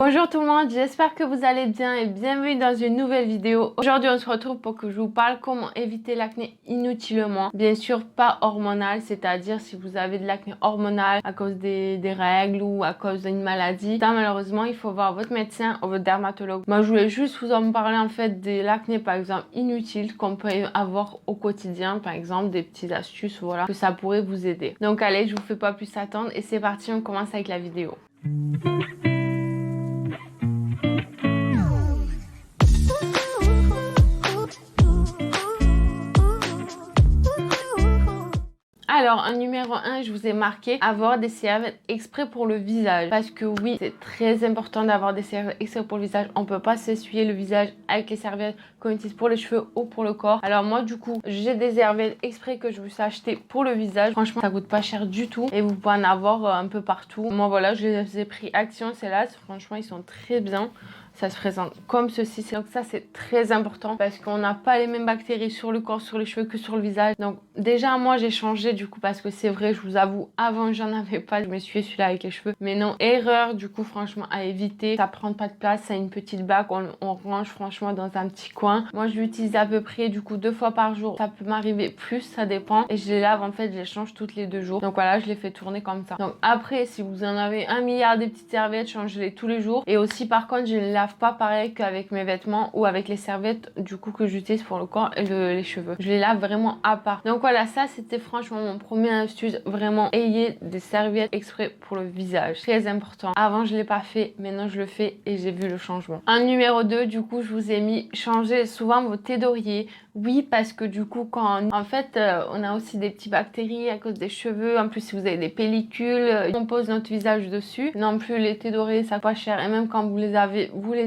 Bonjour tout le monde, j'espère que vous allez bien et bienvenue dans une nouvelle vidéo. Aujourd'hui on se retrouve pour que je vous parle comment éviter l'acné inutilement. Bien sûr pas hormonal, c'est-à-dire si vous avez de l'acné hormonal à cause des règles ou à cause d'une maladie. Ça malheureusement il faut voir votre médecin ou votre dermatologue. Moi je voulais juste vous en parler en fait de l'acné par exemple inutile qu'on peut avoir au quotidien. Par exemple des petites astuces voilà que ça pourrait vous aider. Donc allez je vous fais pas plus attendre et c'est parti, on commence avec la vidéo. Alors, en numéro 1, je vous ai marqué avoir des serviettes exprès pour le visage. Parce que oui, c'est très important d'avoir des serviettes exprès pour le visage. On peut pas s'essuyer le visage avec les serviettes qu'on utilise pour les cheveux ou pour le corps. Alors moi, du coup, j'ai des serviettes exprès que je me suis acheté pour le visage. Franchement, ça coûte pas cher du tout. Et vous pouvez en avoir un peu partout. Moi, voilà, je les ai pris Action, c'est là. Franchement, ils sont très bien. Ça se présente comme ceci. Donc ça, c'est très important parce qu'on n'a pas les mêmes bactéries sur le corps, sur les cheveux que sur le visage. Donc déjà, moi, j'ai changé du coup parce que c'est vrai, je vous avoue, avant, j'en avais pas. Je me suis celui-là avec les cheveux. Mais non, erreur du coup, franchement, à éviter. Ça prend pas de place. Ça a une petite bague. On range franchement dans un petit coin. Moi, je l'utilise à peu près du coup 2 fois par jour. Ça peut m'arriver plus, ça dépend. Et je les lave en fait, je les change toutes les 2 jours. Donc voilà, je les fais tourner comme ça. Donc après, si vous en avez 1 milliard des petites serviettes, changez-les tous les jours. Et aussi, par contre, je les lave pas pareil qu'avec mes vêtements ou avec les serviettes du coup que j'utilise pour le corps et les cheveux. Je les lave vraiment à part. Donc voilà, ça c'était franchement mon premier astuce. Vraiment, ayez des serviettes exprès pour le visage. Très important. Avant je l'ai pas fait, maintenant je le fais et j'ai vu le changement. En numéro 2, du coup je vous ai mis changer souvent vos thés d'oreiller. Oui, parce que du coup quand en fait on a aussi des petites bactéries à cause des cheveux. En plus si vous avez des pellicules, on pose notre visage dessus. Non plus les thés d'oreiller ça coûte pas cher et même quand vous les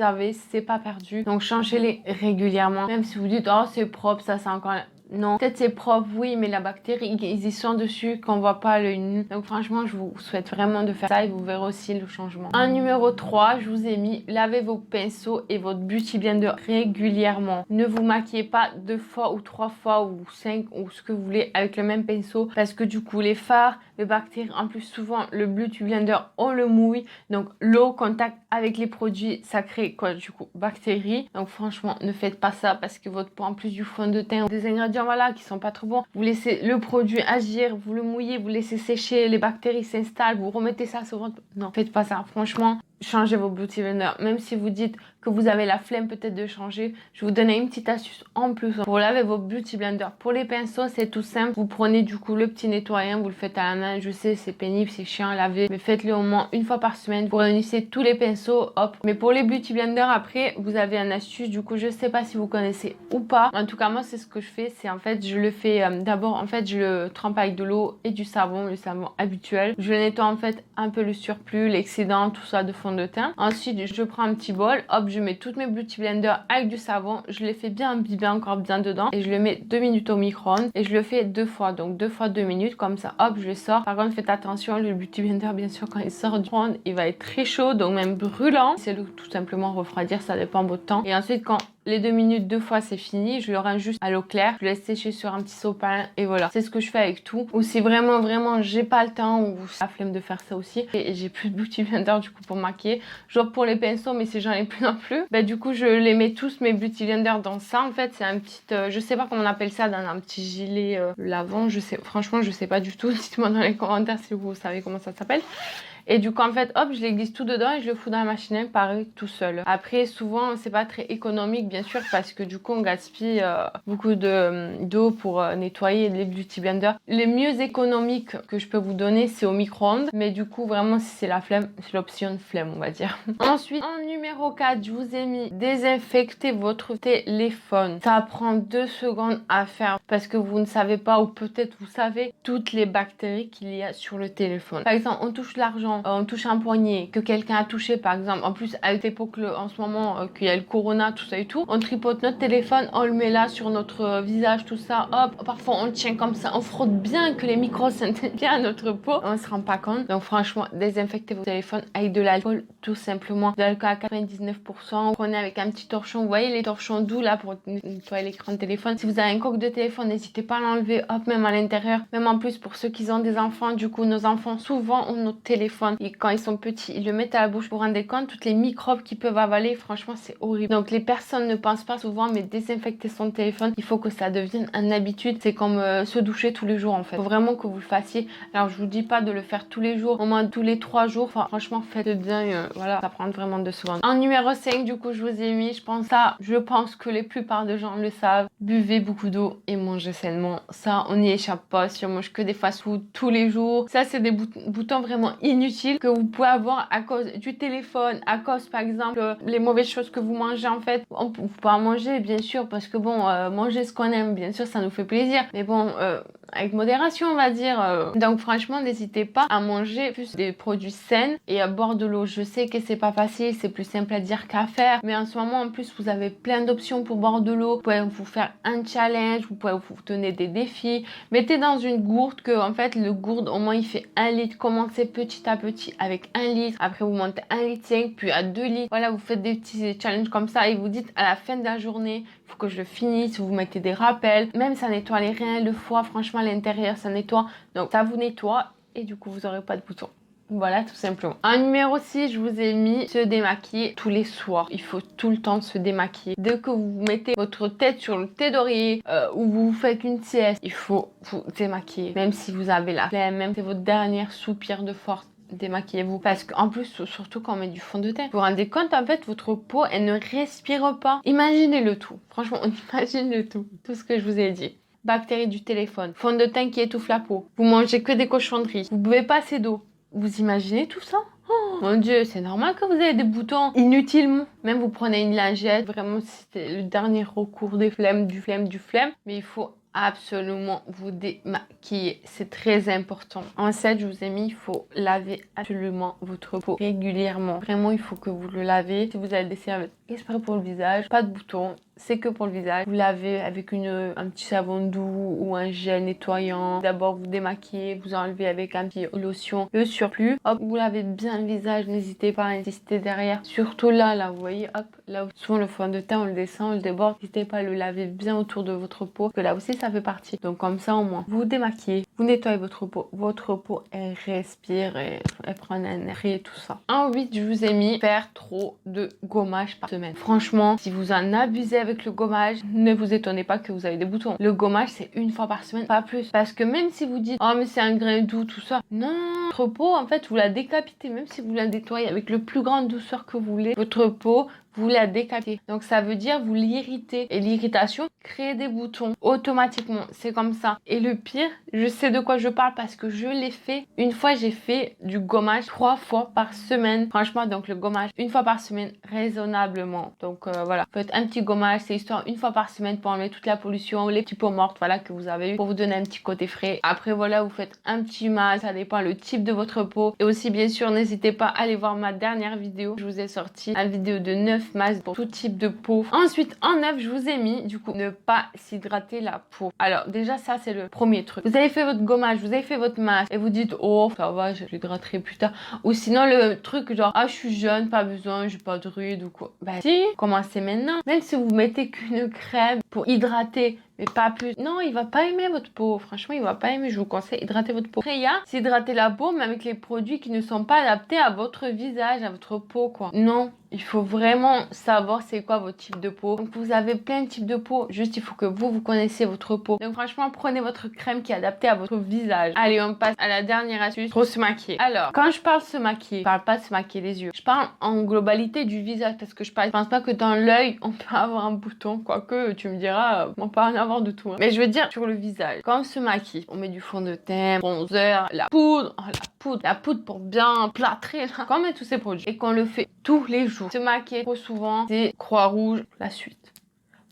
avez, c'est pas perdu. Donc changez-les régulièrement. Même si vous dites oh c'est propre, ça c'est encore... Non, peut-être c'est propre, oui, mais la bactérie, ils y sont dessus qu'on voit pas l'œil nu. Donc franchement, je vous souhaite vraiment de faire ça et vous verrez aussi le changement. En numéro 3, je vous ai mis lavez vos pinceaux et votre beauty blender régulièrement. Ne vous maquillez pas 2 fois ou 3 fois ou 5 ou ce que vous voulez avec le même pinceau parce que du coup, les fards, les bactéries, en plus souvent le beauty blender, on le mouille. Donc l'eau, contact avec les produits, ça crée quoi du coup? Bactéries. Donc franchement, ne faites pas ça parce que votre peau, en plus du fond de teint, des ingrédients voilà qui sont pas trop bons, vous laissez le produit agir, vous le mouillez, vous laissez sécher, les bactéries s'installent, vous remettez ça sur votre... Non, faites pas ça, franchement. Changez vos beauty blender. Même si vous dites que vous avez la flemme peut-être de changer, je vais vous donner une petite astuce en plus pour laver vos beauty blender. Pour les pinceaux, c'est tout simple. Vous prenez du coup le petit nettoyant, vous le faites à la main. Je sais, c'est pénible, c'est chiant à laver, mais faites-le au moins 1 fois par semaine. Vous réunissez tous les pinceaux, hop. Mais pour les beauty blender, après, vous avez une astuce. Du coup, je sais pas si vous connaissez ou pas. En tout cas, moi, c'est ce que je fais. C'est en fait, je le fais d'abord, en fait, je le trempe avec de l'eau et du savon, le savon habituel. Je nettoie en fait un peu le surplus, l'excédent, tout ça de fond de teint. Ensuite, je prends un petit bol, hop, je mets toutes mes beauty blenders avec du savon, je les fais bien imbiber encore bien dedans et je le mets 2 minutes au micro-ondes et je le fais 2 fois, donc 2 fois 2 minutes comme ça, hop, je le sors. Par contre, faites attention, le beauty blender, bien sûr, quand il sort du micro-ondes, il va être très chaud, donc même brûlant. C'est le tout simplement refroidir, ça dépend de votre temps. Et ensuite, quand les 2 minutes 2 fois c'est fini, je le range juste à l'eau claire, je le laisse sécher sur un petit sopalin et voilà. C'est ce que je fais avec tout. Ou si vraiment j'ai pas le temps ou la flemme de faire ça aussi et j'ai plus de beauty blender du coup pour maquiller, genre pour les pinceaux, mais si j'en ai plus non plus, bah du coup je les mets tous mes beauty blender dans ça. En fait c'est un petit, je sais pas comment on appelle ça, dans un petit gilet lavant, je sais, franchement je sais pas du tout. Dites-moi dans les commentaires si vous savez comment ça s'appelle. Et du coup, en fait, hop, je les glisse tout dedans et je le fous dans la machine, pareil, tout seul. Après, souvent, c'est pas très économique, bien sûr, parce que du coup, on gaspille beaucoup d'eau pour nettoyer les beauty blenders. Les mieux économiques que je peux vous donner, c'est au micro-ondes. Mais du coup, vraiment, si c'est la flemme, c'est l'option flemme, on va dire. Ensuite, en numéro 4, je vous ai mis désinfecter votre téléphone. Ça prend 2 secondes à faire parce que vous ne savez pas, ou peut-être vous savez, toutes les bactéries qu'il y a sur le téléphone. Par exemple, on touche l'argent, on touche un poignet, que quelqu'un a touché par exemple, en plus à l'époque en ce moment qu'il y a le corona, tout ça et tout, on tripote notre téléphone, on le met là sur notre visage, tout ça, hop, parfois on le tient comme ça, on frotte bien que les microbes s'intègrent bien à notre peau, on se rend pas compte. Donc franchement, désinfectez vos téléphones avec de l'alcool, tout simplement, de l'alcool à 99%, prenez avec un petit torchon, vous voyez les torchons doux là pour nettoyer l'écran de téléphone. Si vous avez un coque de téléphone, n'hésitez pas à l'enlever, hop, même à l'intérieur, même en plus pour ceux qui ont des enfants, du coup nos enfants souvent ont notre téléphone téléphone et quand ils sont petits, ils le mettent à la bouche. Vous vous rendez compte, toutes les microbes qu'ils peuvent avaler, franchement, c'est horrible. Donc, les personnes ne pensent pas souvent, mais désinfecter son téléphone, il faut que ça devienne une habitude. C'est comme se doucher tous les jours, en fait. Il faut vraiment que vous le fassiez. Alors, je vous dis pas de le faire tous les jours, au moins tous les 3 jours. Enfin, franchement, faites bien. Voilà, ça prend vraiment 2 secondes. En numéro 5, du coup, je vous ai mis, je pense que les plupart des gens le savent. Buvez beaucoup d'eau et mangez sainement. Ça, on n'y échappe pas. Si on mange que des fast-food tous les jours, ça, c'est des boutons vraiment inutiles que vous pouvez avoir à cause du téléphone, à cause, par exemple, les mauvaises choses que vous mangez, en fait. Vous pouvez en manger, bien sûr, parce que bon, manger ce qu'on aime, bien sûr, ça nous fait plaisir. Mais bon, avec modération, on va dire. Donc, franchement, n'hésitez pas à manger plus des produits sains et à boire de l'eau. Je sais que c'est pas facile, c'est plus simple à dire qu'à faire. Mais en ce moment, en plus, vous avez plein d'options pour boire de l'eau. Vous pouvez vous faire un challenge, vous pouvez vous donner des défis. Mettez dans une gourde que, en fait, le gourde, au moins, il fait 1 litre. Commencez petit à petit avec 1 litre. Après, vous montez 1 litre 5, puis à 2 litres. Voilà, vous faites des petits challenges comme ça et vous dites à la fin de la journée, il faut que je le finisse. Vous mettez des rappels. Même ça nettoie les reins, le foie. Franchement, à l'intérieur, ça nettoie. Donc, ça vous nettoie et du coup, vous n'aurez pas de boutons. Voilà, tout simplement. En numéro 6, je vous ai mis se démaquiller tous les soirs. Il faut tout le temps se démaquiller. Dès que vous mettez votre tête sur le thé d'oreiller ou vous faites une sieste, il faut vous démaquiller. Même si vous avez la flemme, même si c'est votre dernière soupir de force. Démaquillez-vous parce qu'en plus, surtout quand on met du fond de teint, vous vous rendez compte, en fait, votre peau, elle ne respire pas. Imaginez le tout. Franchement, on imagine le tout. Tout ce que je vous ai dit. Bactéries du téléphone, fond de teint qui étouffe la peau. Vous mangez que des cochonneries. Vous buvez pas assez d'eau. Vous imaginez tout ça? Oh, mon Dieu, c'est normal que vous ayez des boutons inutilement. Même vous prenez une lingette, vraiment c'est le dernier recours des flemmes, du flemme. Mais il faut absolument vous démaquiller. C'est très important. En 7, je vous ai mis, il faut laver absolument votre peau régulièrement. Vraiment, il faut que vous le lavez. Si vous avez des serviettes exprès pour le visage, pas de boutons. C'est que pour le visage. Vous lavez avec un petit savon doux ou un gel nettoyant. D'abord, vous démaquillez, vous enlevez avec un petit lotion le surplus. Hop, vous lavez bien le visage. N'hésitez pas à insister derrière. Surtout là, vous voyez, hop, là où souvent le fond de teint, on le descend, on le déborde. N'hésitez pas à le laver bien autour de votre peau. Parce que là aussi, ça fait partie. Donc comme ça, au moins, vous démaquillez, vous nettoyez votre peau. Votre peau, elle respire et elle prend un air et tout ça. En 8, je vous ai mis faire trop de gommage par semaine. Franchement, si vous en abusez avec le gommage, ne vous étonnez pas que vous avez des boutons. Le gommage, c'est 1 fois par semaine, pas plus. Parce que même si vous dites, oh mais c'est un grain doux, tout ça. Non, votre peau, en fait, vous la décapitez. Même si vous la nettoyez avec le plus grande douceur que vous voulez, votre peau, vous la décapitez. Donc ça veut dire vous l'irritez. Et l'irritation crée des boutons automatiquement. C'est comme ça. Et le pire, je sais de quoi je parle parce que je l'ai fait. Une fois, j'ai fait du gommage 3 fois par semaine. Franchement, donc le gommage 1 fois par semaine, raisonnablement. Donc voilà. Faites un petit gommage, c'est histoire 1 fois par semaine pour enlever toute la pollution, les petits peaux mortes, voilà, que vous avez eu, pour vous donner un petit côté frais. Après, voilà, vous faites un petit masque. Ça dépend le type de votre peau. Et aussi, bien sûr, n'hésitez pas à aller voir ma dernière vidéo. Je vous ai sorti une vidéo de 9 masques pour tout type de peau. Ensuite, en 9, je vous ai mis, du coup, ne pas s'hydrater la peau. Alors, déjà, ça, c'est le premier truc. Vous avez fait votre gommage, vous avez fait votre masque et vous dites, oh, ça va, je l'hydraterai plus tard. Ou sinon, le truc genre, ah, je suis jeune, pas besoin, j'ai pas de rides ou quoi. Bah, si, commencez maintenant. Même si vous mettez qu'une crème pour hydrater, mais pas plus. Non, il va pas aimer votre peau. Franchement, il va pas aimer. Je vous conseille hydrater votre peau. Après, il y a s'hydrater la peau, mais avec les produits qui ne sont pas adaptés à votre visage, à votre peau, quoi. Non, il faut vraiment savoir c'est quoi votre type de peau. Donc, vous avez plein de types de peau. Juste, il faut que vous connaissiez votre peau. Donc, franchement, prenez votre crème qui est adaptée à votre visage. Allez, on passe à la dernière astuce. Trop se maquiller. Alors, quand je parle se maquiller, je parle pas de se maquiller les yeux. Je parle en globalité du visage parce que je pense pas que dans l'œil, on peut avoir un bouton. Quoique, tu me diras, on peut en avoir de tout. Hein. Mais je veux dire, sur le visage, quand on se maquille, on met du fond de teint, bronzer, la poudre. Oh, la poudre pour bien plâtrer. Là. Quand on met tous ces produits et qu'on le fait tous les jours, se maquiller trop souvent, c'est Croix-Rouge, la suite.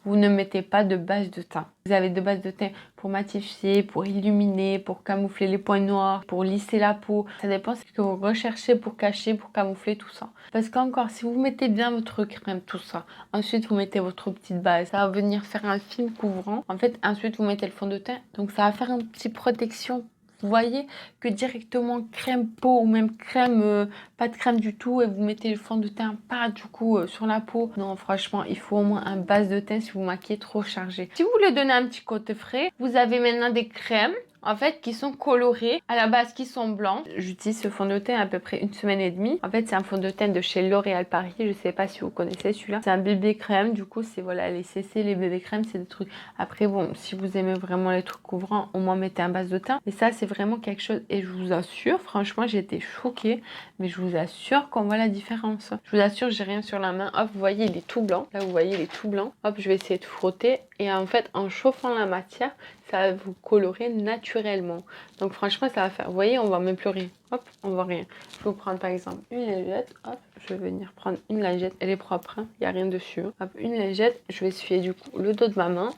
Vous ne mettez pas de base de teint. Vous avez de base de teint pour matifier, pour illuminer, pour camoufler les points noirs, pour lisser la peau. Ça dépend de ce que vous recherchez pour cacher, pour camoufler tout ça. Parce qu'encore, si vous mettez bien votre crème, tout ça, ensuite vous mettez votre petite base, ça va venir faire un film couvrant. En fait, ensuite vous mettez le fond de teint. Donc ça va faire une petite protection. Vous voyez que directement crème peau ou même crème, pas de crème du tout et vous mettez le fond de teint pas du coup sur la peau. Non, franchement, il faut au moins un base de teint si vous maquillez trop chargé. Si vous voulez donner un petit côté frais, vous avez maintenant des crèmes en fait qui sont colorés à la base, qui sont blancs. J'utilise ce fond de teint à peu près 1 semaine et demie. En fait c'est un fond de teint de chez L'Oréal Paris, je sais pas si vous connaissez celui-là. C'est un bébé crème, du coup c'est voilà les CC, les bébés crème, c'est des trucs. Après bon, si vous aimez vraiment les trucs couvrants, au moins mettez un base de teint. Et ça c'est vraiment quelque chose, et je vous assure, franchement j'ai été choquée, mais je vous assure qu'on voit la différence. Je vous assure, j'ai rien sur la main. Hop, vous voyez il est tout blanc. Là vous voyez il est tout blanc. Hop, je vais essayer de frotter, et en fait en chauffant la matière, ça va vous colorer naturellement. Donc franchement ça va faire, vous voyez on voit même plus rien. Hop, on voit rien. Je vais vous prendre par exemple une lingette. Hop, je vais venir prendre une lingette, elle est propre, hein. Il n'y a rien dessus. Hop, une lingette, je vais essuyer du coup le dos de ma main,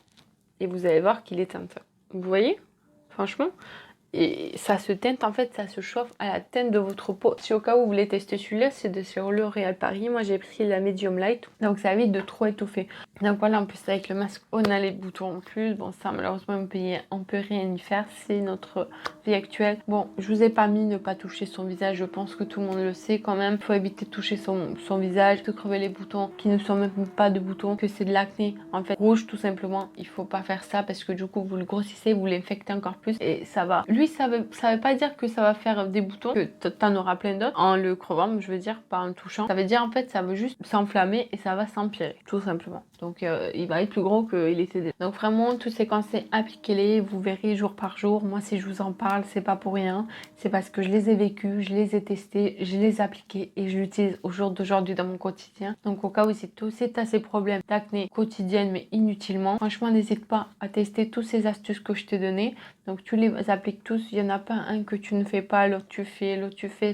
et vous allez voir qu'il est teinté. Vous voyez, franchement, et ça se teinte, en fait ça se chauffe à la teinte de votre peau. Si au cas où vous voulez tester celui-là, c'est de sur L'Oréal Paris. Moi j'ai pris la medium light, donc ça évite de trop étoffer. Donc voilà, en plus avec le masque on a les boutons en plus. Bon ça malheureusement on peut rien y faire, c'est notre vie actuelle. Bon, je vous ai pas mis ne pas toucher son visage, je pense que tout le monde le sait quand même. Il faut éviter de toucher son visage, de crever les boutons qui ne sont même pas de boutons, que c'est de l'acné en fait rouge tout simplement. Il faut pas faire ça parce que du coup vous le grossissez, vous l'infectez encore plus, et ça va. Lui ça veut pas dire que ça va faire des boutons, que t'en auras plein d'autres en le crevant, je veux dire, pas en le touchant. Ça veut dire en fait ça veut juste s'enflammer et ça va s'empirer tout simplement. Donc il va être plus gros qu'il était déjà. Donc vraiment tous ces conseils, appliquez-les, vous verrez jour par jour. Moi si je vous en parle, c'est pas pour rien, c'est parce que je les ai vécus, je les ai testés, je les ai appliqués et je l'utilise au jour d'aujourd'hui dans mon quotidien. Donc au cas où c'est à ces problèmes d'acné quotidienne mais inutilement, franchement n'hésite pas à tester toutes ces astuces que je t'ai données. Donc tu les appliques tous, il n'y en a pas un que tu ne fais pas, l'autre tu fais,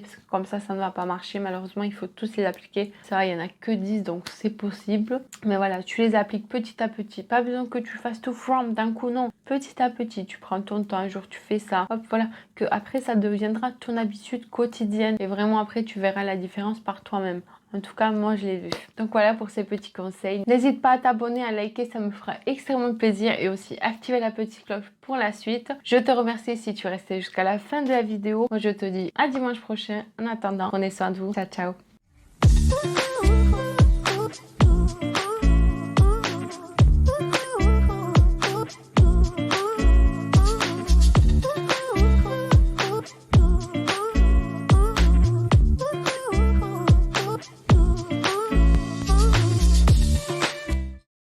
parce que comme ça ne va pas marcher. Malheureusement il faut tous les appliquer. Ça il n'y en a que 10 donc c'est possible. Mais voilà, tu les appliques petit à petit. Pas besoin que tu fasses tout from d'un coup, non. Petit à petit, tu prends ton temps, un jour tu fais ça. Hop, voilà, que après ça deviendra ton habitude quotidienne. Et vraiment après tu verras la différence par toi-même. En tout cas, moi, je l'ai vu. Donc voilà pour ces petits conseils. N'hésite pas à t'abonner, à liker, ça me fera extrêmement plaisir. Et aussi activer la petite cloche pour la suite. Je te remercie si tu es resté jusqu'à la fin de la vidéo. Moi, je te dis à dimanche prochain. En attendant, prenez soin de vous. Ciao, ciao.